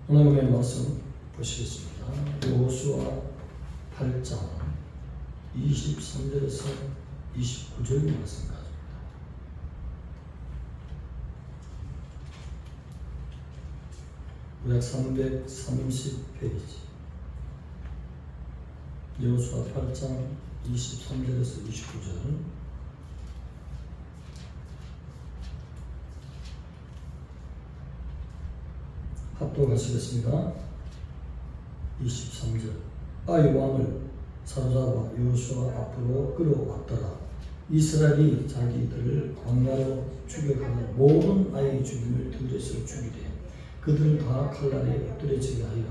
하나님의 말씀 보시겠습니다. 여호수아 8장 23절에서 29절 말씀 가집니다. 구약 330페이지 여호수아 8장 23절에서 29절. 합독하시겠습니다. 23절. 아이 왕을 사로잡아 여호수아 앞으로 끌어왔더라. 이스라엘이 자기들을 광야로 추격하는 모든 아이 죽임을 들에서 죽이되 그들을 다 칼날에 엎드려지게 하여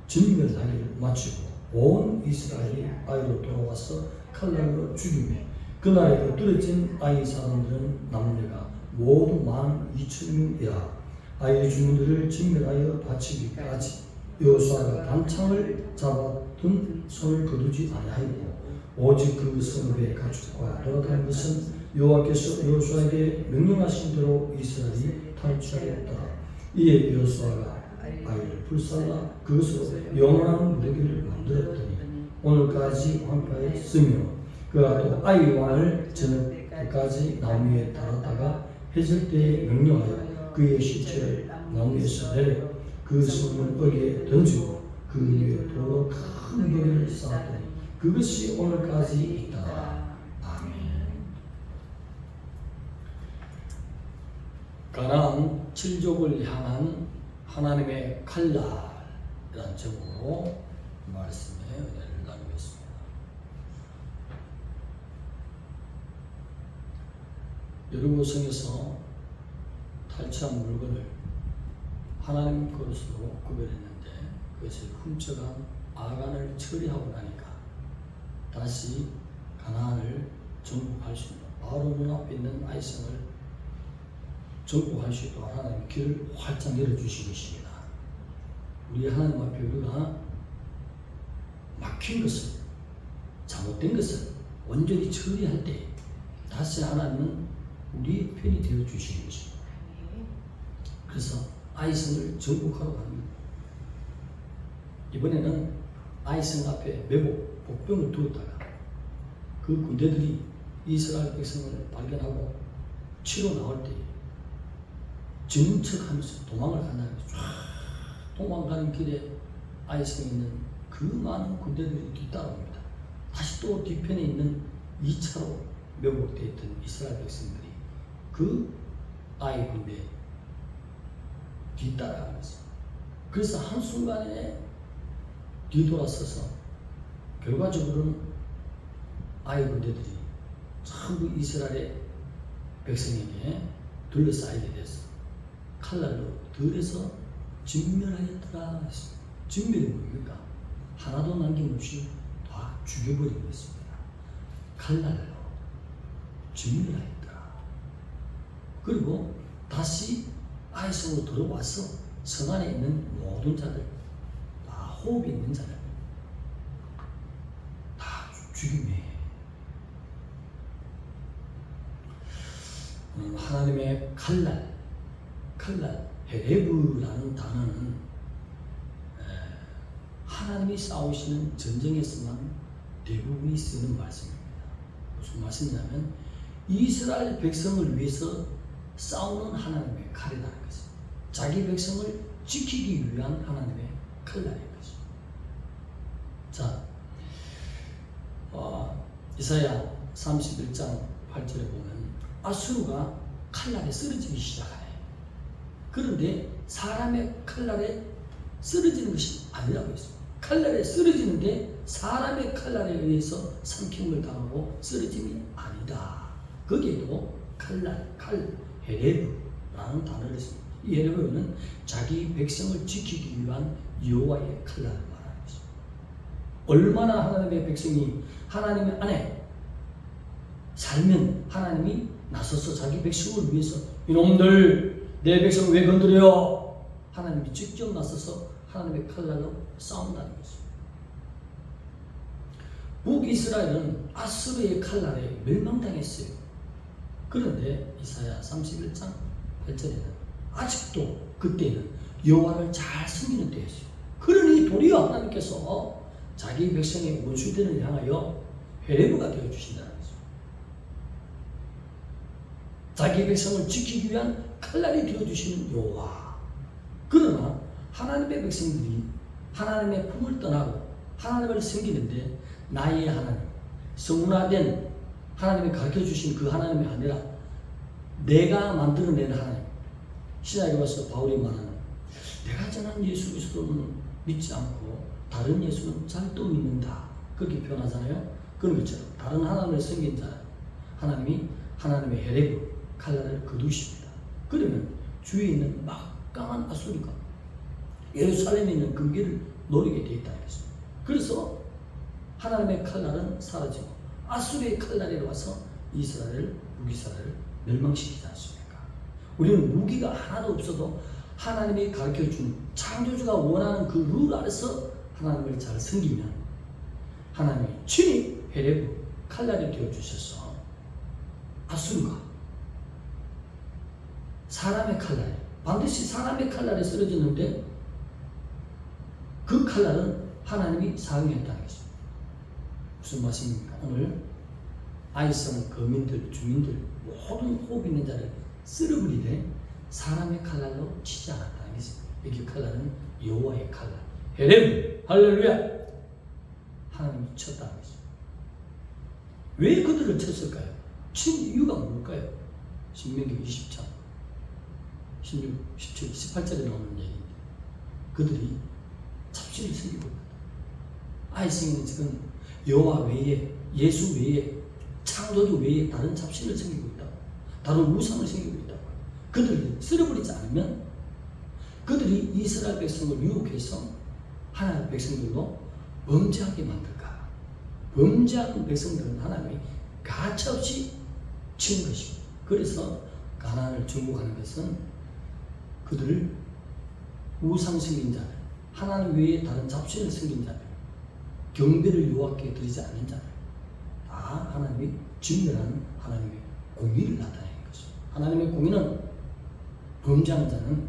진멸하기를 마치고 온 이스라엘이 아이로 돌아와서 칼날로 죽이며 그날에 엎드려진 아이 사람들은 남녀가 모두 12,000명이라. 아이 주민들을 진멸하여 바치기까지 여호수아가 단창을 잡아둔 손을 거두지 아니하였고 오직 그 성읍의 가축과 돌아가는 것은 여호와께서 여호수아에게 명령하신 대로 이스라엘이 탈취하였더라. 이에 여호수아가 아이를 불살라 그것으로 영원한 무대기를 만들었더니 오늘까지 왕가에 쓰며 그가 또 아이 왕을 저녁까지 나무 위에 달았다가 해질 때에 명령하여 그의 시체를 나무 위에서 내려 그 성문 어귀에 던지고 그 위에 돌로 큰 벽을 쌓았더니 그것이 오늘까지 있다. 아멘. 가나안 7족을 향한 하나님의 칼날이라는 제목으로 말씀의 은혜를 나누겠습니다. 여리고성에서 탈취한 물건을 하나님 것으로 구별했는데 그것을 훔쳐간 아간을 처리하고 나니까 다시 가나안을 정복할 수 있는, 바로 눈앞에 있는 아이성을 정복할 수 있도록 하나님의 길을 활짝 열어주신 것입니다. 우리 하나님 앞에 우리가 막힌 것을, 잘못된 것을 온전히 처리할 때 다시 하나님은 우리의 편이 되어 주시는 것입니다. 그래서 아이성을 정복하러 갑니다. 이번에는 아이성 앞에 매복, 복병을 두었다가 그 군대들이 이스라엘 백성을 발견하고 치러 나올 때 지는 척하면서 도망을 간다는 거죠. 도망가는 길에 아이성에 있는 그 많은 군대들이 뒤따라옵니다. 다시 또 뒤편에 있는 2차로 매복되어 있던 이스라엘 백성들이 그 아이 군대에 뒤따라가면서 그래서 한순간에 뒤돌아서서 결과적으로는 아이 군대들이 전부 이스라엘의 백성에게 둘러싸이게 돼서 칼날로 들에서 진멸하였더라 했습니다. 진멸이 뭡니까? 하나도 남김없이 다 죽여버린 것입니다. 칼날로 진멸하였더라. 그리고 다시 아이성으로 들어와서 성 안에 있는 모든 자들, 다 호흡이 있는 자들 다 죽이며 하나님의 칼날, 헤레브라는 단어는 하나님이 싸우시는 전쟁에서만 대부분이 쓰는 말씀입니다. 무슨 말씀이냐면 이스라엘 백성을 위해서 싸우는 하나님의 칼이라는 것입니다. 자기 백성을 지키기 위한 하나님의 칼날인 것입니다. 자, 이사야 31장 8절에 보면 아수르가 칼날에 쓰러지기 시작하네. 그런데 사람의 칼날에 쓰러지는 것이 아니라고 했습니다. 칼날에 쓰러지는데 사람의 칼날에 의해서 삼킴을 당하고 쓰러짐이 아니다. 거기에도 칼날, 헤레브라는 단어를 했습니다. 이 헤레브는 자기 백성을 지키기 위한 여호와의 칼날을 말하는 것입니다. 얼마나 하나님의 백성이 하나님의 안에 살면 하나님이 나서서 자기 백성을 위해서 이놈들 내 백성을 왜 건드려? 하나님이 직접 나서서 하나님의 칼날로 싸운다는 것입니다. 북이스라엘은 아수르의 칼날에 멸망당했어요. 그런데 이사야 31장 8절에는 아직도 그때는 여호와를 잘 섬기는 때였어요. 그러니 도리어 하나님께서 자기 백성의 원수들을 향하여 헤레브가 되어주신다는 거죠. 자기 백성을 지키기 위한 칼날이 되어주시는 여호와. 그러나 하나님의 백성들이 하나님의 품을 떠나고 하나님을 섬기는데 나의 하나님, 성문화된 하나님이 가르쳐주신 그 하나님이 아니라 내가 만들어낸 하나님. 신약에 와서 바울이 말하는 내가 전한 예수 그리스도는 믿지 않고 다른 예수는 잘 또 믿는다. 그렇게 표현하잖아요. 그런 것처럼 다른 하나님을 섬긴 자 하나님이 하나님의 헤레브 칼날을 거두십니다. 그러면 주위에 있는 막강한 아수리가 예루살렘에 있는 금기를 노리게 되어 있다는 것입니다. 그래서 하나님의 칼날은 사라지고 아수리의 칼날이 와서 이스라엘을 북이스라엘을 멸망시키지 않습니까? 우리는 무기가 하나도 없어도 하나님이 가르쳐준 창조주가 원하는 그 룰 아래서 하나님을 잘 섬기면 하나님이 친히 헤레브 칼날이 되어주셔서 아수르가 사람의 칼날이 반드시 사람의 칼날에 쓰러졌는데 그 칼날은 하나님이 사용했다는 것입니다. 무슨 말씀입니까? 오늘 아이성 거민들, 주민들 모든 호흡 있는 자를 쓸어버리되 사람의 칼날로 치지 않았다는 것입니다. 여기 칼날은 여호와의 칼날. 헤레브 할렐루야. 하나님이 쳤다는 것입니다. 왜 그들을 쳤을까요? 친 이유가 뭘까요? 신명기 20장 16, 17, 18절에 나오는 얘기인데 그들이 잡신을 섬기고 있다. 아이성에는 지금 여호와 외에 예수 외에 창조주 외에 다른 잡신을 섬기고 있다고, 다른 우상을 섬기고 있다고. 그들을 쓸어버리지 않으면 그들이 이스라엘 백성을 유혹해서 하나님의 백성들로 범죄하게 만들까. 범죄하는 백성들은 하나님이 가차없이 치는 것입니다. 그래서 가나안을 정복하는 것은 그들을 우상 섬긴 자들, 하나님 외에 다른 잡신을 섬긴 자들, 경배를 여호와께 드리지 않는 자들, 다 하나님이 진멸하는 하나님의 공의를 나타내는 것입니다. 하나님의 공의는 범죄하는 자는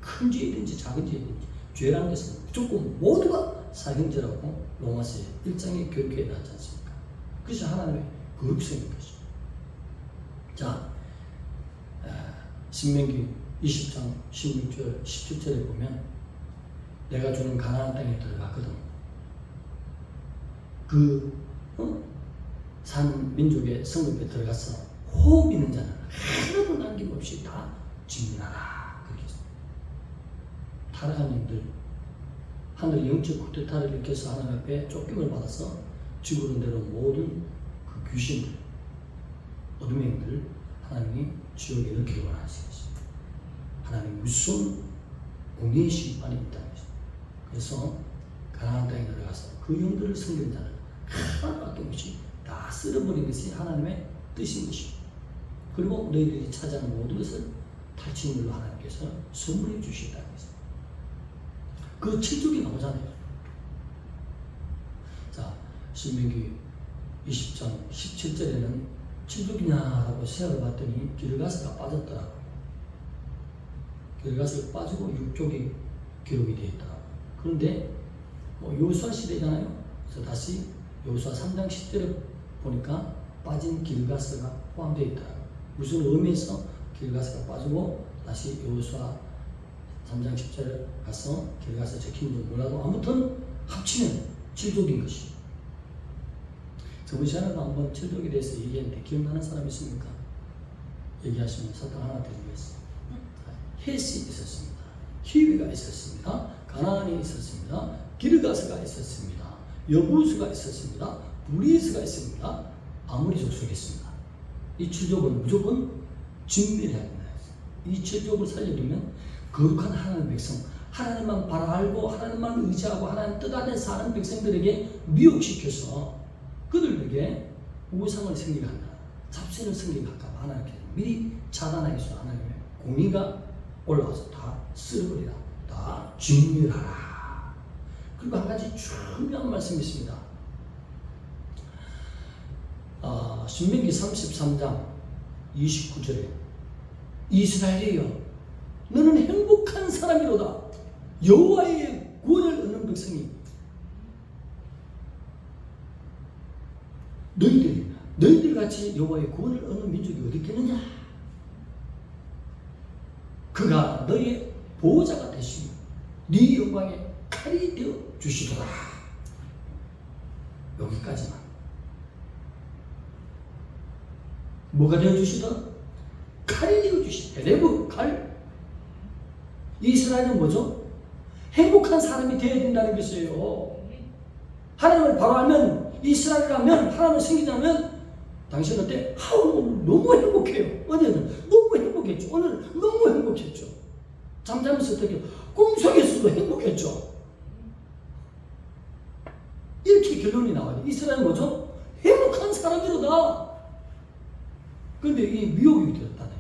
큰 죄이든지 작은 죄이든지 죄라는 것은 무조건 모두가 사형죄라고 로마서 1장에 교육해 놨지 않습니까? 그것이 하나님의 거룩성인 것입니다. 자, 신명기 20장 16절 17절에 보면 내가 주는 가나안 땅에 들어갔거든. 산 민족의 성읍에 들어가서 호흡 있는 자는 하나도 남김없이 다 진멸하라. 그렇게 했습니다. 타락한 영들, 하늘 영적 쿠데타를 일으켜서 하나님 앞에 쫓김을 받아서 지구로 내려온 모든 그 귀신들, 어둠의 영들 하나님이 지옥에 넣기를 원하시는 것입니다. 하나님 무슨 공의의 심판이 있다는 것입니다. 그래서 가나안 땅에 들어가서 그 영들을 섬기는 자를 하나도 아낌없이 다 쓸어버린 것이 하나님의 뜻인 것입니다. 그리고 너희들이 찾아하는 모든 것을 탈취물로 하나님께서 선물해 주시다는 것입니다. 그 7쪽이 나오잖아요. 자, 신명기 20장 17절에는 7쪽이냐라고 생각을 봤더니 기르가스가 빠졌더라고요. 기르가스가 빠지고 6쪽이 기록이 되어 있더라고요. 그런데 여호수아 시대잖아요. 그래서 다시 여호수아 3장 10절에 보니까 빠진 기르가스가 포함되어 있더라고요. 무슨 의미에서 기르가스가 빠지고 다시 여호수아 3장 10절에 가서 기르가스 적힌지 몰라도 아무튼 합치면 7족인 것이. 저번 시간에도 한번 7족에 대해서 얘기했는데 기억나는 사람 있습니까? 얘기하시면 사탕 하나 드리겠습니다. 헷이 있었습니다. 히위가 있었습니다. 가나안이 있었습니다. 기르가스가 있었습니다. 여부스가 있었습니다. 브리스가 있습니다. 아모리 족속이 있습니다. 이 7족은 무조건 진멸해야 합니다. 이 7족을 살려두면 거룩한 하나님의 백성, 하나님만 바라알고 하나님만 의지하고 하나님 뜻 안에 사는 백성들에게 미혹시켜서 그들에게 우상을 섬기게 한다, 잡신을 섬기게 할까봐 하나님께서 미리 차단하기 위해서 하나님의 공의가 올라와서 다 쓸어버리라, 다 진멸하라. 그리고 한 가지 중요한 말씀이 있습니다. 신명기 33장 29절에 이스라엘이여 너는 행복한 사람이로다. 여호와의 구원을 얻는 백성이 너희들 같이 여호와의 구원을 얻는 민족이 어디 있겠느냐? 그가 너희의 보호자가 되시며 네 영광의 칼이 되어 주시더라. 여기까지만. 뭐가 되어 주시더라? 칼이 되어 주시더라. 레브 칼. 이스라엘은 뭐죠? 행복한 사람이 되어야 된다는 것이에요. 하나님을 바로 알면, 이스라엘이라면, 하나님을 섬기자면 당신은 어때? 오늘 너무 행복해요. 어제는 너무 행복했죠. 오늘 너무 행복했죠. 잠자면서 어떻게 꿈속에서도 행복했죠. 이렇게 결론이 나와요. 이스라엘은 뭐죠? 행복한 사람이로다. 그런데 이 미혹이 되었다네.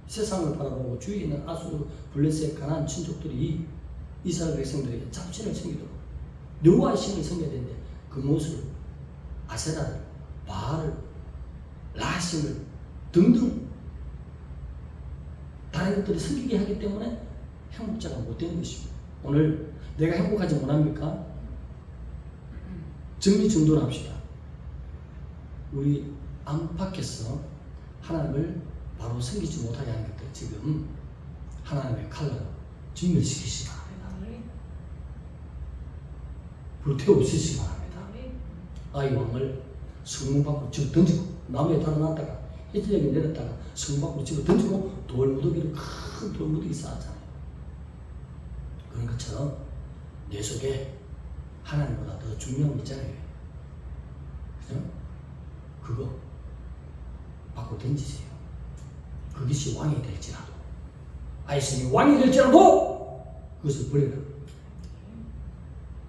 세상을 바라보고 주위에 있는 아수르, 블레셋, 가나안 친족들이 이스라엘 백성들에게 잡신을 챙기도록 여호와의 신을 섬겨야 되는데 그 모습을 아세라를, 바알을, 라신을 등등 다른 것들을 섬기게 하기 때문에 행복자가 못 되는 것입니다. 오늘 내가 행복하지 못합니까? 정리정돈을 합시다. 우리 안팎에서 하나님을 바로 섬기지 못하게 하는 것들 지금 하나님의 칼날로 진멸시키시기 바랍니다. 불태워 없으시기 바랍니다. 아이 왕을 성문 밖으로 집어 던지고 나무에 달아놨다가 히틀력이 내렸다가 성문 밖으로 집어 던지고 돌무더기를 큰 돌무더기 쌓았잖아요. 그런 것처럼 내 속에 하나님보다 더 중요한 게 있잖아요. 그죠? 그거 밖으로 던지세요. 그것이 왕이 될지라도, 아이스님이 왕이 될지라도 그것을 버리라.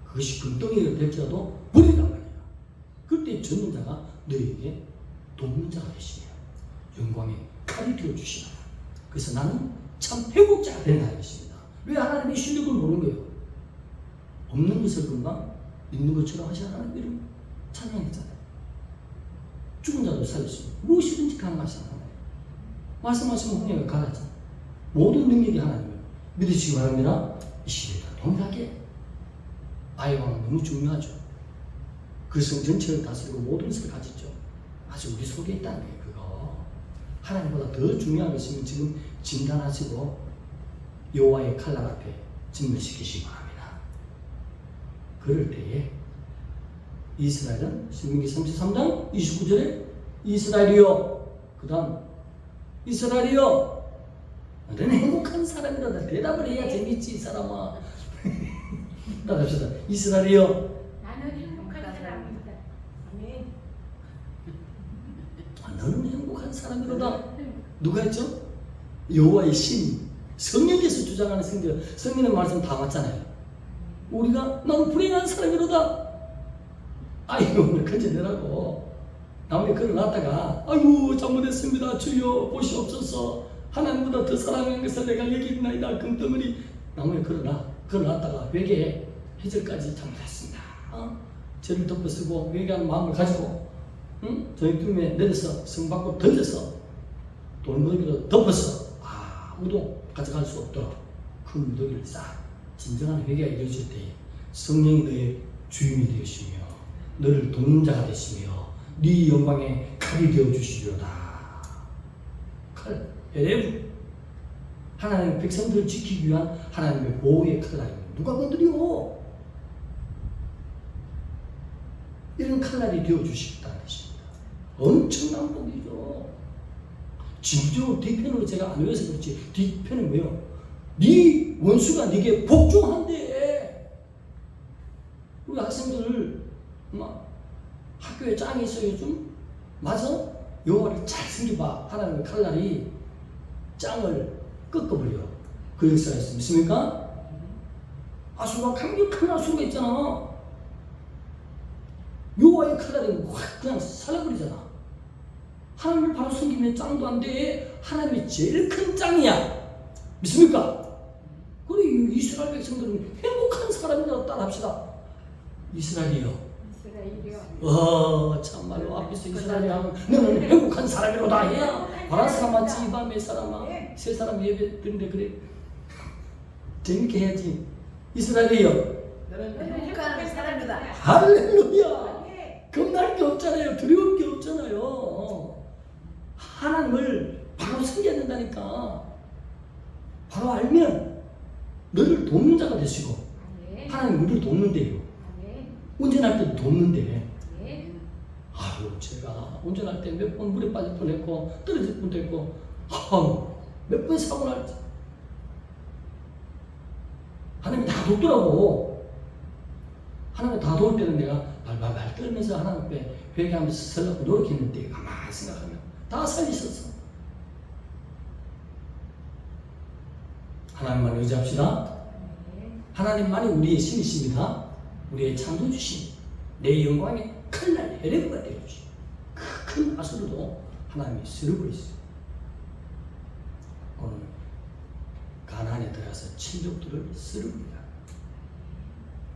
그것이 금덩이가 될지라도 버리란 말이야. 그때 전는 자가 너에게 돕는 자가 되시며 영광의 칼이 되어주시라. 그래서 나는 참 회복자가 된다는 것입니다. 왜 하나님의 실력을 모르는 거예요? 없는 것을 금방 있는 것처럼 하시라는 이름 찬양했잖아요. 죽은 자도 살렸으면 무엇이든지 가능하시잖아요. 말씀하시면 흥행을 가라죠. 모든 능력이 하나님을 믿으시기 바랍니다. 이 시대가 동일하게 아이왕은 너무 중요하죠. 그 성 전체를 다스리고 모든 것을 가졌죠. 아주 우리 속에 있다는 거예요. 그거 하나님보다 더 중요한 것이면 지금 진단하시고 여호와의 칼날 앞에 진멸시키시기 바랍니다. 그럴 때에 이스라엘은 신명기 33장 29절에 이스라엘이여, 그 다음 이스라엘이여 너는 행복한 사람이라다. 대답을 해야 재밌지 이 사람아. 따라합시다. 이스라엘이여 나는 행복한 사람이다. 아멘. 너는 행복한 사람이로다. 누가 했죠? 여호와의 신이 성령께서 주장하는 성령의 말씀 다 맞잖아요. 우리가 나는 불행한 사람이로다. 아이고 오늘 건져내라고 나무에 걸어놨다가 아이고 잘못했습니다 주여 보시옵소서, 하나님보다 더 사랑하는 것을 내가 여기 있나이다. 금덩어리 나무에 걸어놨다가 회개해. 해절까지 잘못했습니다. 죄를 덮어쓰고 회개하는 마음을 가지고 저녁쯤에 내려서 성 밖으로 던져서 돌무더기로 덮어서 아무도 가져갈 수 없도록 큰 무더기를 싹 진정한 회개가 이루어질 때 성령이 너의 주인이 되시며 너를 돕는 자가 되시며 네 영광의 칼이 되어주시리로다. 칼, 에레브. 하나님의 백성들을 지키기 위한 하나님의 보호의 칼날입니다. 누가 건드려? 이런 칼날이 되어주시겠다는 것입니다. 엄청난 복이죠. 진정 뒤편으로 제가 안 외워서 그렇지 뒤편은 왜요? 네 원수가 네게 복종한대. 우리 학생들 학교에 짱이 있어요 요즘? 맞아? 여호와를 잘 섬겨봐. 하나님의 칼날이 짱을 꺾어버려. 그 역사가 있습니까? 아수가 강력한 아수가 있잖아. 여호와의 칼날이 확 그냥 살려버리잖아. 하나님을 바로 섬기면 짱도 안 돼. 하나님이 제일 큰 짱이야. 믿습니까? 그리고 이스라엘 백성들은 행복한 사람이라고 따라합시다. 이스라엘이요. 참말로 앞에서 이스라엘이 하면 너는 행복한 사람이로다 해야 바라 사람아, 찌바 몇 사람아, 세 사람 예배 드는데 그래. 재밌게 해야지. 이스라엘이여. 너는 행복한 사람이다. 할렐루야. 겁날 게 없잖아요. 두려울 게 없잖아요. 하나님을 바로 섬겨야 된다니까. 바로 알면 너를 돕는 자가 되시고 하나님 우리를 돕는데요. 운전할 때도 돕는데 아유 제가 운전할 때 몇 번 물에 빠질 뻔했고 떨어질 뻔도 했고 몇 번 사고 날지 하나님이 다 돕더라고. 하나님이 다 도울 때는 내가 발발발 떨면서 하나님 앞에 회개하면서 살려고 노력했는데 가만히 생각하면 다 살리셨어. 하나님만 의지합시다. 하나님만이 우리의 신이십니다. 우리의 창조주신 내 영광의 큰날 헤레브가 되어주시 그 큰 아수르도 하나님이 쓸어버리셨어요. 오늘 가나안에 들어가서 친족들을 쓸어버립니다.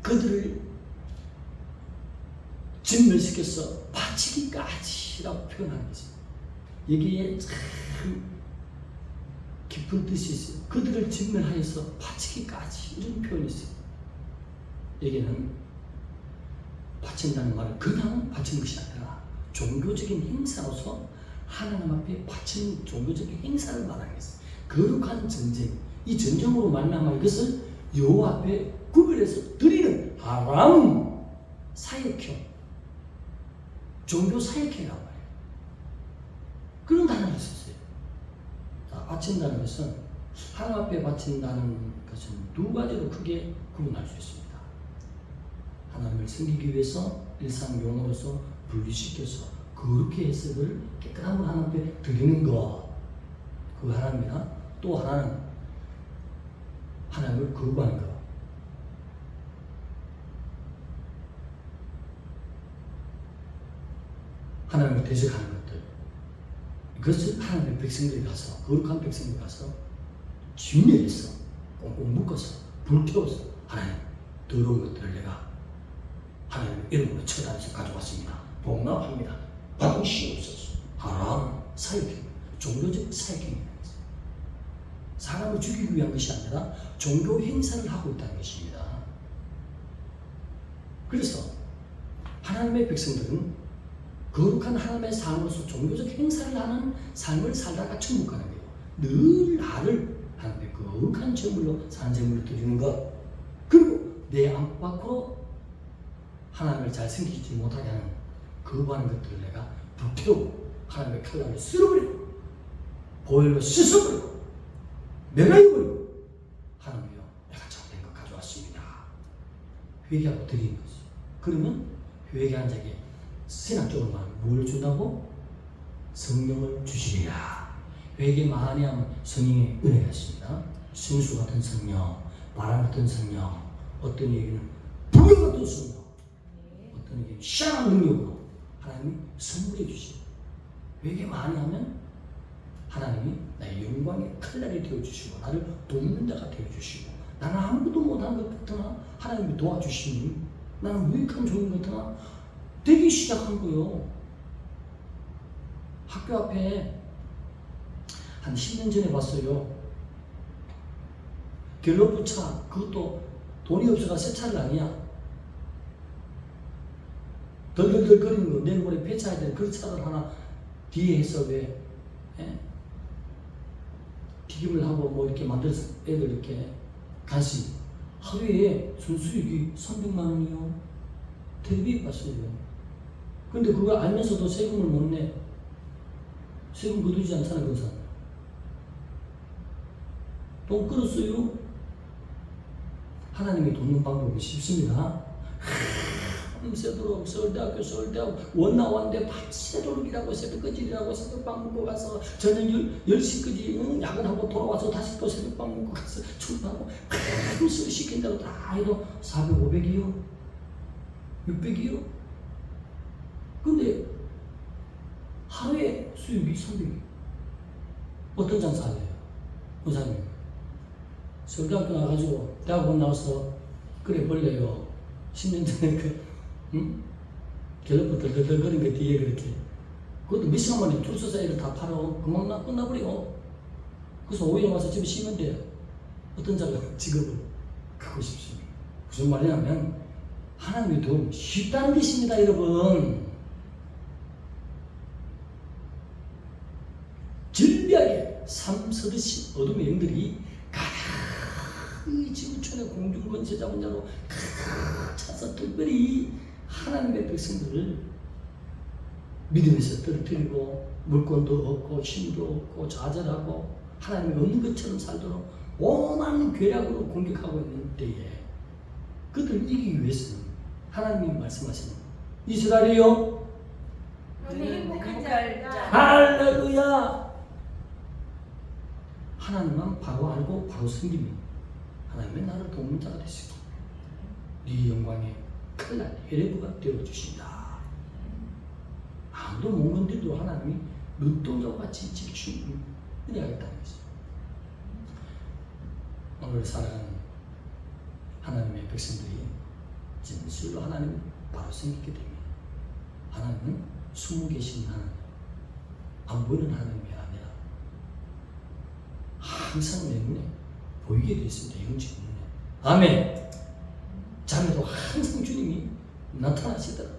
그들을 진멸시켜서 바치기까지라고 표현하는 것입니다. 여기에 참 깊은 뜻이 있어요. 그들을 진멸하여서 바치기까지 이런 표현이 있어요. 여기는 바친다는 말은 그냥 바치는 것이 아니라 종교적인 행사로서 하나님 앞에 바치는 종교적인 행사를 말하는 것이에요. 거룩한 전쟁, 이 전쟁으로 말미암아 이것을 여호와 앞에 구별해서 드리는 아람 사역형, 종교 사역형이라고 말해요. 그런 단어를 썼어요. 자, 바친다는 것은 하나님 앞에 바친다는 것은 두 가지로 크게 구분할 수 있습니다. 하나님을 섬기기 위해서 일상 용어로서 분리시켜서 그렇게 해석을 깨끗한 걸 하나님 앞에 드리는 것, 그거 하나입니다. 또 하나는 하나님을 거부하는 것. 하나님을 대적하는 것들. 이것을 하나님의 백성들이 가서, 거룩한 백성들이 가서 진멸해서 꽁꽁 묶어서 불태워서 하나님 더러운 것들을 내가 하나님의 이름으로 처단해서 가져왔습니다. 복납합니다. 받으시옵소서. 하람 사역입니다. 종교적 사역입니다. 사람을 죽이기 위한 것이 아니라 종교 행사를 하고 있다는 것입니다. 그래서 하나님의 백성들은 거룩한 하나님의 삶으로서 종교적 행사를 하는 삶을 살다가 천국 가는 거예요. 늘 나를 하나님의 거룩한 제물로 산 제물로 드리는 것, 그리고 내 안팎으로 하나님을 잘 섬기지 못하게 하는 거부하는 것들을 내가 불태우고 하나님의 칼날을 쓸어버리고 보혈로 씻어버리고 멸하여버리고 하나님이여 내가 잘못된 것 가져왔습니다. 회개하고 드리는 거지. 그러면 회개한 자에게 신학적으로 말하면 뭘 준다고? 성령을 주시리라. 회개 많이 하면 성령의 은혜가 있습니다. 생수 같은 성령, 바람 같은 성령, 어떤 얘기는 불교 같은 성령, 어떤 얘기는 시원한 능력으로 하나님이 선물해 주시고, 회개 많이 하면 하나님이 나의 영광의 칼날이 되어주시고 나를 돕는 자가 되어주시고, 나는 아무것도 못한 것 같으나 하나님이 도와주시니 나는 무익한 종인 것 같으나 되기 시작한 거예요. 학교 앞에 한 10년 전에 봤어요. 갤러프 차, 그것도 돈이 없어가 새 차를 아니야. 덜덜덜 거리는 거, 내일 모레 폐차해야 되는 그 차를 하나 뒤에 해서 왜 튀김을 하고 뭐 이렇게 만들어서 애들 이렇게 간식 하루에 순수익이 300만 원이요. 텔레비에 봤어요. 근데 그거 알면서도 세금을 못 내. 세금 거두지 않잖아, 그 사람. 돈 끌었어요. 하나님이 돕는 방법이 쉽습니다. 밤새도록 서울대학교 원나원대 밤새도록 일하고 새벽까지 일하고 새벽밥 먹고 가서 저녁 10시까지 야근하고 돌아와서 다시 또 새벽밥 먹고 가서 출근하고 밤새 시킨 대로 다 해도 400, 500이요? 600이요? 근데 하루에 수익이 300이요. 어떤 장사하래요? 의사님 서울대학교 나와가지고 대학원 나와서 그래 벌려요. 10년 전에 갤러프 덜덜덜거린 게 뒤에 그렇게. 그것도 몇 시간 만에 줄 서서 애를 다 팔아. 금방 끝나버려. 그래서 오후에 와서 집에 쉬면 돼요. 어떤 자가 직업을 갖고 싶습니다. 무슨 말이냐면 하나님의 도움 쉽다는 뜻입니다, 여러분. 질비하게 삼서듯이 어둠의 영들이 가득히 지구촌의 공중권세 잡은 자로 가득 차서 특별히 하나님의 백성들을 믿음에서 떨어뜨리고 물권도 없고 힘도 없고 좌절하고 하나님이 없는 것처럼 살도록 오만 괴략으로 공격하고 있는 때에 그들을 이기기 위해서는 하나님이 말씀하시는 이스라엘이요 너는 행복한 행복할 자다. 자. 할렐루야. 하나님만 바로 알고 바로 섬기면 하나님의 나를 돕는 자가 되시고 네 영광의 큰날 헤레브가 되어주신다. 아무도 못 건드려도 하나님이 눈동자와 같이 지키시는 은혜하겠다는 것이죠. 오늘 사랑하는 하나님의 백성들이 진실로 하나님을 바로 섬기게 되면 하나님은 숨어 계신 하나님, 안 보이는 하나님이 아니라 항상 내 눈에 보이게 되어 있습니다. 영적인 눈에. 아멘. 잠에도 항상 주님이 나타나시더라.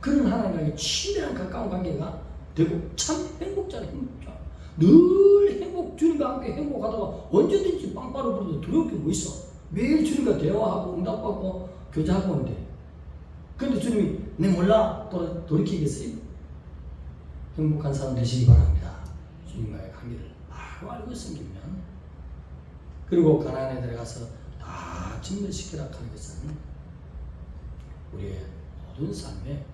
그런 하나님과의 친밀한 가까운 관계가 되고 참 행복자는 행복자. 늘 주님과 함께 행복하다가 언제든지 빵빠로 부르도 두려울 게 뭐 있어. 매일 주님과 대화하고 응답받고 교제하고 있는데 근데 주님이 내 몰라 돌이키겠어요? 행복한 사람 되시기 바랍니다. 주님과의 관계를 바로 알고 섬기면 그리고 가나안에 들어가서 다 증멸시키라 하는 것은 우리의 모든 삶에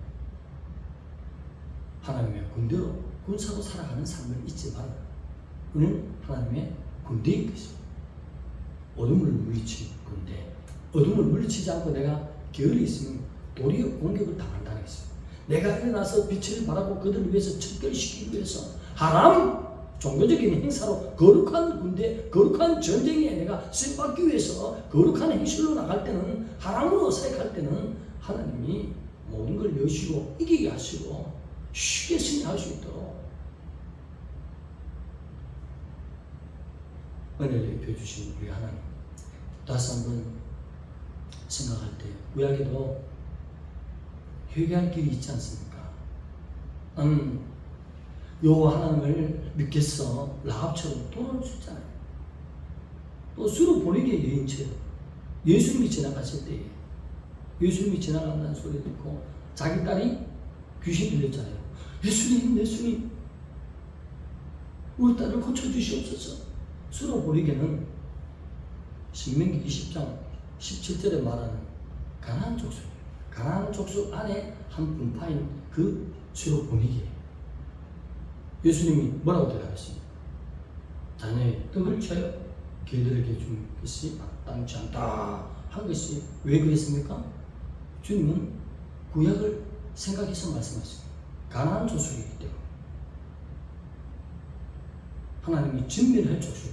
하나님의 군대로 군사로 살아가는 삶을 잊지 말아요. 우리는 하나님의 군대인 것입니다. 어둠을 물리치는 군대. 어둠을 물리치지 않고 내가 게을리 있으면 도리어 공격을 당한다는 것입니다. 내가 일어나서 빛을 발하고 그들을 위해서 척결시키기 위해서 하람 종교적인 행사로 거룩한 군대, 거룩한 전쟁에 내가 쓰임받기 위해서 거룩한 행실로 나갈 때는 하람으로 사역할 때는 하나님이 모든 걸 여시고 이기게 하시고 쉽게 승리할 수 있도록 은혜를 입혀주신 우리 하나님 다시 한번 생각할 때 구약에도 회개할 길이 있지 않습니까? 여호와 하나님을 믿겠어 라합처럼 돌아올 수 있잖아요. 또 수로 보내게 여인처럼 예수님이 지나갔을 때에 예수님이 지나간다는 소리 듣고 자기 딸이 귀신 들렸잖아요. 예수님 우리 딸을 고쳐주시옵소서. 수로 보내게는 신명기 20장 17절에 말하는 가나안 족속, 가나안 족속 안에 한 분파인 그 수로 보내기에 예수님이 뭐라고 대답했습니까? 자녀의 떡을 쳐요. 개들에게 준 것이 마땅치 않다 한 것이 왜 그랬습니까? 주님은 구약을 생각해서 말씀하십니다. 가나안 족속이기 때문에 하나님이 진멸할 족속,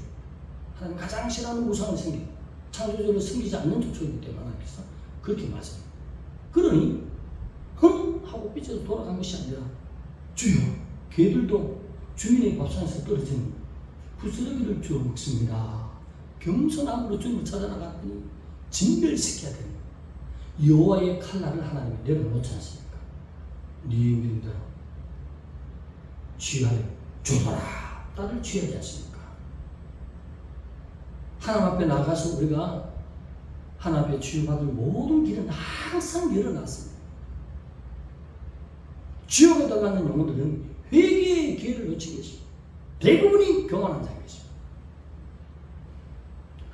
하나님 가장 싫어하는 우상을 섬기고 창조주를 섬기지 않는 족속이기 때문에 하나님께서 그렇게 말씀합니다. 그러니 하고 삐져서 돌아간 것이 아니라 주여 개들도 주민의 밥상에서 떨어지는 부스러기를 주워 먹습니다. 겸손함으로 주님을 찾아나갔더니 진멸시켜야 되는 여호와의 칼날을 하나님이 내려놓지 않습니까? 네 믿음대로 취하여 주어라. 나를 취하지 않습니까? 하나님 앞에 나가서 우리가 하나님 앞에 치유받을 모든 길은 항상 열어놨습니다. 지옥에 들어가는 영혼들은 회개의 기회를 놓치게 했습니다. 대부분이 교만한 자가 있습니다.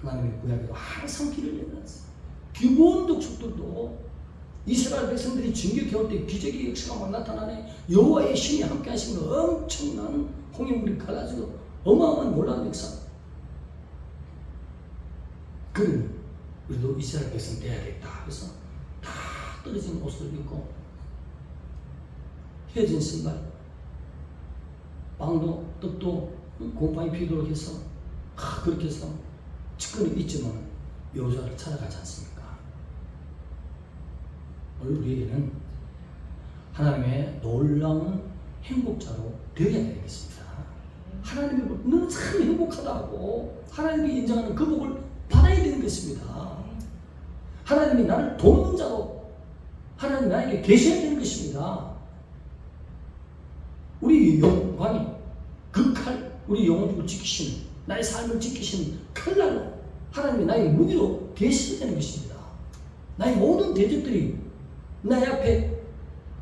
하나님의 구약에도 항상 길을 열어놨습니다. 기본 족속들도 이스라엘 백성들이 진격해올 때 기적의 역사가 막 나타나네. 여호와의 신이 함께 하시는 엄청난 홍해물이 갈라지고 어마어마한 놀라운 역사. 그러니 우리도 이스라엘 백성 돼야겠다. 그래서 다 떨어진 옷을 입고 헤어진 신발, 빵도 떡도 곰팡이 피도록 해서 그렇게 해서 측근이 있지만 여호수아를 찾아가지 않습니까? 오늘 우리에게는 하나님의 놀라운 행복자로 되어야 되겠습니다. 하나님의 복, 너는 참 행복하다고 하나님이 인정하는 그 복을 받아야 되는 것입니다. 하나님이 나를 돕는 자로 하나님 나에게 계셔야 되는 것입니다. 우리 영광이 그 칼, 우리 영혼을 지키시는, 나의 삶을 지키시는 칼날로 하나님이 나의 무기로 계셔야 되는 것입니다. 나의 모든 대적들이 나의 앞에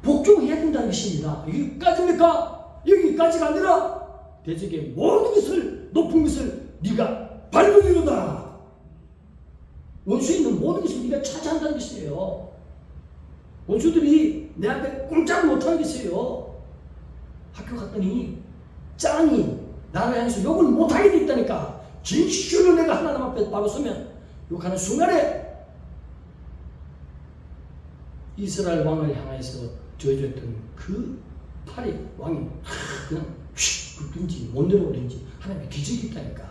복종해야 된다는 것입니다. 여기까지입니까? 여기까지가 아니라 대적의 모든 것을, 높은 것을 네가 밟으리로다. 원수에 있는 모든 것을 네가 차지한다는 것이에요. 원수들이 내 앞에 꼼짝 못하는 것이에요. 학교 갔더니 짱이 나를 향해서 욕을 못하게 돼 있다니까. 진실로 내가 하나님 앞에 바로 서면 욕하는 순간에 이스라엘 왕을 향해서 저어졌던 그 팔이 왕이 그냥 휙 굽든지 못 내려오든지 하나님의 기적이 있다니까.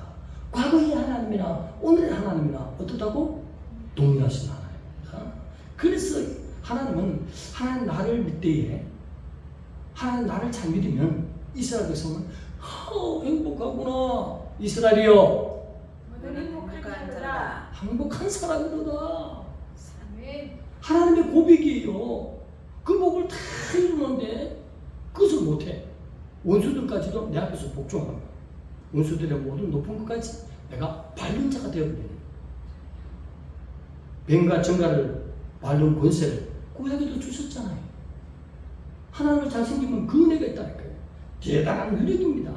과거의 하나님이나 오늘의 하나님이나 어떻다고? 동일하신 하나님입니다. 그래서 하나님은 하나님 나를 믿을 때에 하나님 나를 잘 믿으면 이스라엘 백성은 행복하구나. 이스라엘이여 너는 행복한 자라. 행복한 사람이로다. 아멘. 하나님의 고백이에요. 그 복을 다 이루는데 그것을 못해. 원수들까지도 내 앞에서 복종합니다. 원수들의 모든 높은 것까지 내가 밟는 자가 되어버리는. 뱀과 정갈을 밟는 권세를 구약에도 주셨잖아요. 하나님을 잘 생기면 그 은혜가 있다니까요. 대단한 유력입니다.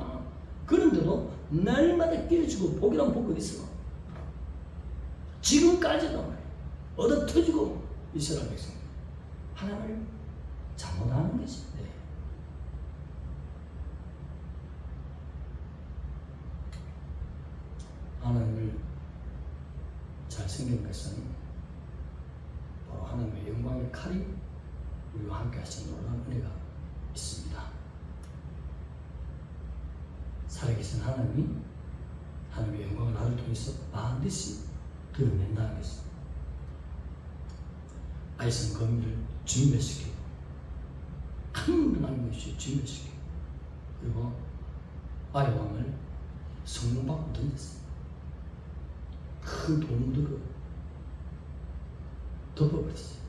그런데도 날마다 깨어지고 복이란 복이 있어. 지금까지도 얻어 터지고 이스라엘 백성 하나님을 잘못하는 것입니다. 하나님을 잘 생긴 것은 바로 하나님의 영광의 칼이 우리와 함께 하신 놀라운 은혜가 있습니다. 살아계신 하나님이 하나님의 영광을 나를 통해서 반드시 드러낸다는 것입니다. 아이성 거미를 진멸시키고 한분한 것이 진멸시키고 그리고 아이 왕을 성문 밖으로 던졌습니다. 큰 돌무더기로 덮어버렸어요.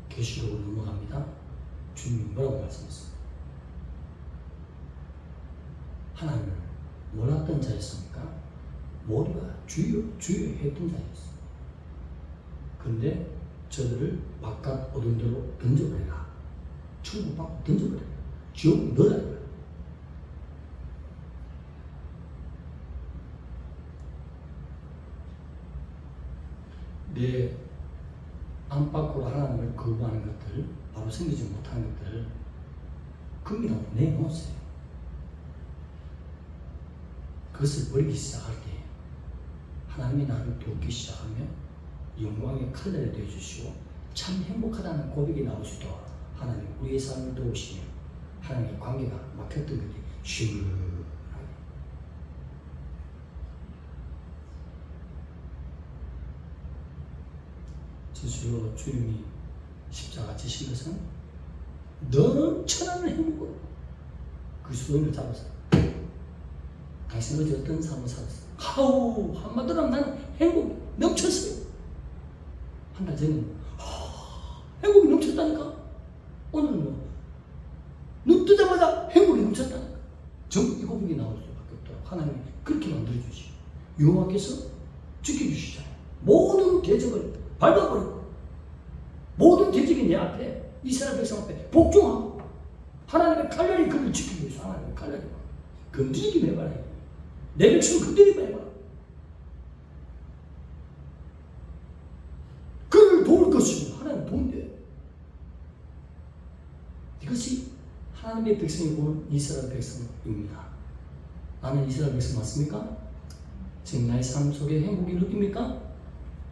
계시록으로 넘어갑니다. 주님이 뭐라고 말씀하셨습니까? 하나님을 몰랐던 자였습니까? 모두가 주여 주여 했던 자였어요. 그런데 저들을 바깥 어두운 데로 던져버려라. 천국 밖으로 던져버려라. 지옥 넣어라. 내 안팎으로 하나님을 거부하는 것들, 바로 생기지 못하는 것들을 금이라고 내놓으세요. 그것을 버리기 시작할 때 하나님이 나를 돕기 시작하면 영광의 칼날이 되어주시고 참 행복하다는 고백이 나올 수 있도록 하나님 우리의 삶을 도우시며 하나님의 관계가 막혔던 것이 시원하게 진실로 주님이 십자가 지신 것은 넘쳐나는 행복으로 그 수동을 잡아서 당신은 어제 어떤 삶을 살았어? 하우 한마디로 하면 나는 행복이 넘쳤어요. 한 달 전에는 행복이 넘쳤다니까. 오늘은 눈 뜨자마자 행복이 넘쳤다니까. 전부 이 고백이 나올 수밖에 없도록 하나님이 그렇게 만들어주시고 여호와께서 지켜주시잖아요. 모든 대적을 밟아버리고 모든 대적이 내 앞에 이스라엘 백성 앞에 복종하고 하나님의 칼날이 그를 지키기 위해서 하나님의 칼날이 건드리기만 해봐라. 내 백성 건드리기만 해봐라. 그를 도울 것입니다. 하나님 도운대. 이것이 하나님의 백성이 보는 이스라엘 백성입니다. 나는 이스라엘 백성 맞습니까? 지금 나의 삶 속에 행복이 느낍니까?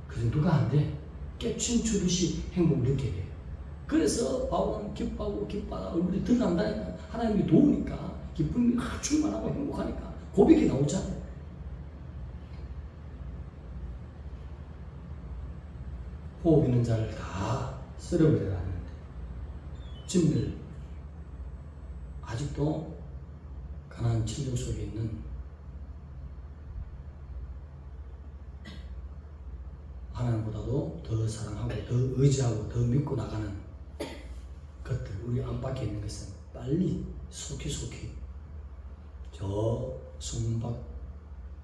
그 정도가 안 돼. 깨친 주듯이 행복을 느껴야 돼요. 그래서 바울은 기뻐하고 기뻐하다 얼굴이 드러난다니까. 하나님이 도우니까 기쁨이 충만하고 행복하니까 고백이 나오잖아요. 호흡 있는 자를 다 쓸어버려야 하는데 짐들 아직도 가나안 친족 속에 있는 하나님보다도 더 사랑하고 더 의지하고 더 믿고 나가는 것들, 우리 안팎에 있는 것은 빨리 속히 저 성문 밖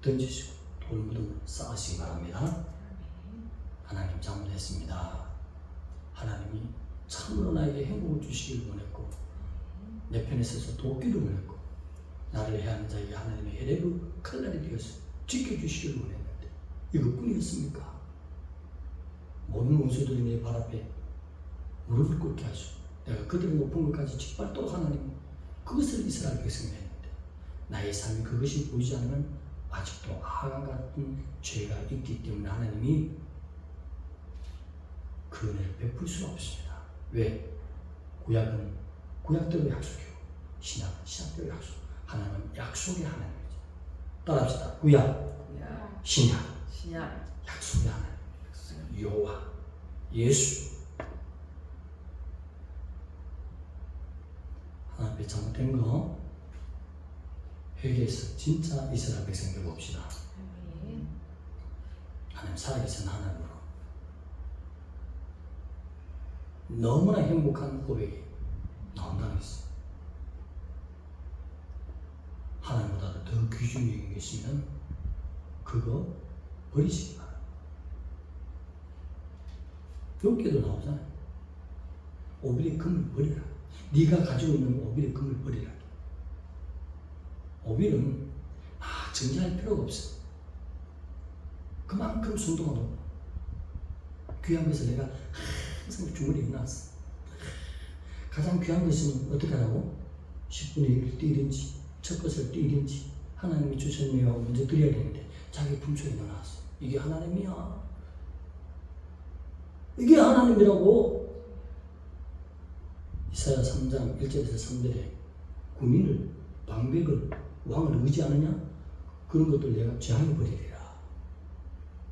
던지시고 돌무덤을 쌓으시기 바랍니다. 하나님 잘못했습니다. 하나님이 참으로 나에게 행복을 주시길 원했고 내 편에 서서 돕기를 원했고 나를 해하는 자에게 하나님의 헤레브 칼날이 되어서 지켜주시길 원했는데 이것뿐이었습니까? 모든 원수들이 내 발 앞에 무릎을 꿇게 하시고 내가 그들의 높은 것까지 짓밟도록 하나님 그것을 이스라엘 백성이 했는데 나의 삶이 그것이 보이지 않으면 아직도 하강 같은 죄가 있기 때문에 하나님이 그 은혜를 베풀 수가 없습니다. 왜? 구약은 구약대로 약속이고 신약은 신약대로 약속. 하나님은 약속의 하나님이죠. 따라합시다. 구약, 신약, 약속의 하나님. 여호와, 예수. 하나님의 잘못된 거 회개해서 진짜 이스라엘 백성들 봅시다. 하나님 살아계신 하나님으로 너무나 행복한 고백이 나온다는 것입니다. 하나님보다 더 귀중한 게 있으면 그거 버리시기 바랍니다. 욥기도 나오잖아요. 오빌의 금을 버리라. 네가 가지고 있는 오빌의 금을 버리라. 오빌은 정리할 필요가 없어. 그만큼 순도가 높고 귀한 것을 내가 항상 주머니에 넣어놨어. 가장 귀한 것은 어떻게 하라고? 10분의 1을 띄든지 첫 것을 띄든지 하나님이 주셨네요. 먼저 드려야 되는데 자기 품속에 넣어놨어. 이게 하나님이야. 이게 하나님이라고. 이사야 3장 1절에서 3절에 군인을, 방백을, 왕을 의지하느냐? 그런 것들 내가 제한해버리리라.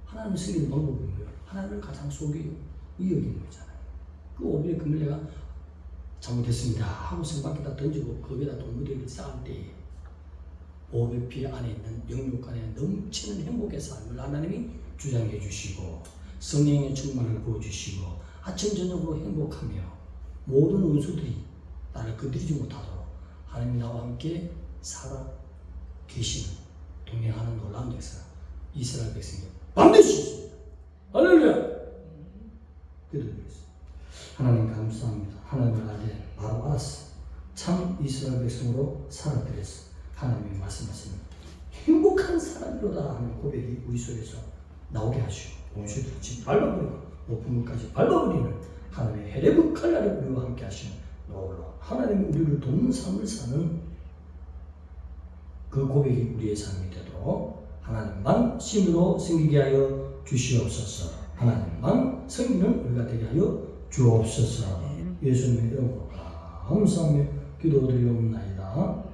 하나님을 섬기는 방법이 뭐예요? 하나님을 가장 속이고 이어기는 거잖아요. 그 오빌의 금을 내가 잘못했습니다 하고 성 밖에다 던지고 거기다 돌무더기를 쌓을 때에 보배피 안에 있는 영육 안에 넘치는 행복의 삶을 하나님이 주장해 주시고 성령의 충만을 부어주시고 아침 저녁으로 행복하며 모든 원수들이 나를 건드리지 못하도록 하나님이 나와 함께 살아 계시는 동행하는 놀라운 역사 이스라엘 백성이 반드시 있습니다. 할렐루야. 기도드리겠습니다. 하나님 감사합니다. 하나님을 알게 바로 알았어. 참 이스라엘 백성으로 살아드렸어. 하나님이 말씀하시는 행복한 사람이로다 하는 고백이 우리 속에서 나오게 하시고 원수들을 밟아버리고 높은 곳까지 밟아버리는 하나님의 헤레브 칼날이 우리와 함께 하시는 놀라운 하나님이 우리를 돕는 삶을 사는 그 고백이 우리의 삶이 되도록 하나님만 신으로 섬기게 하여 주시옵소서. 하나님만 섬기는 우리가 되게 하여 주옵소서. 예수님의 이름으로 감사하며 기도드리옵나이다.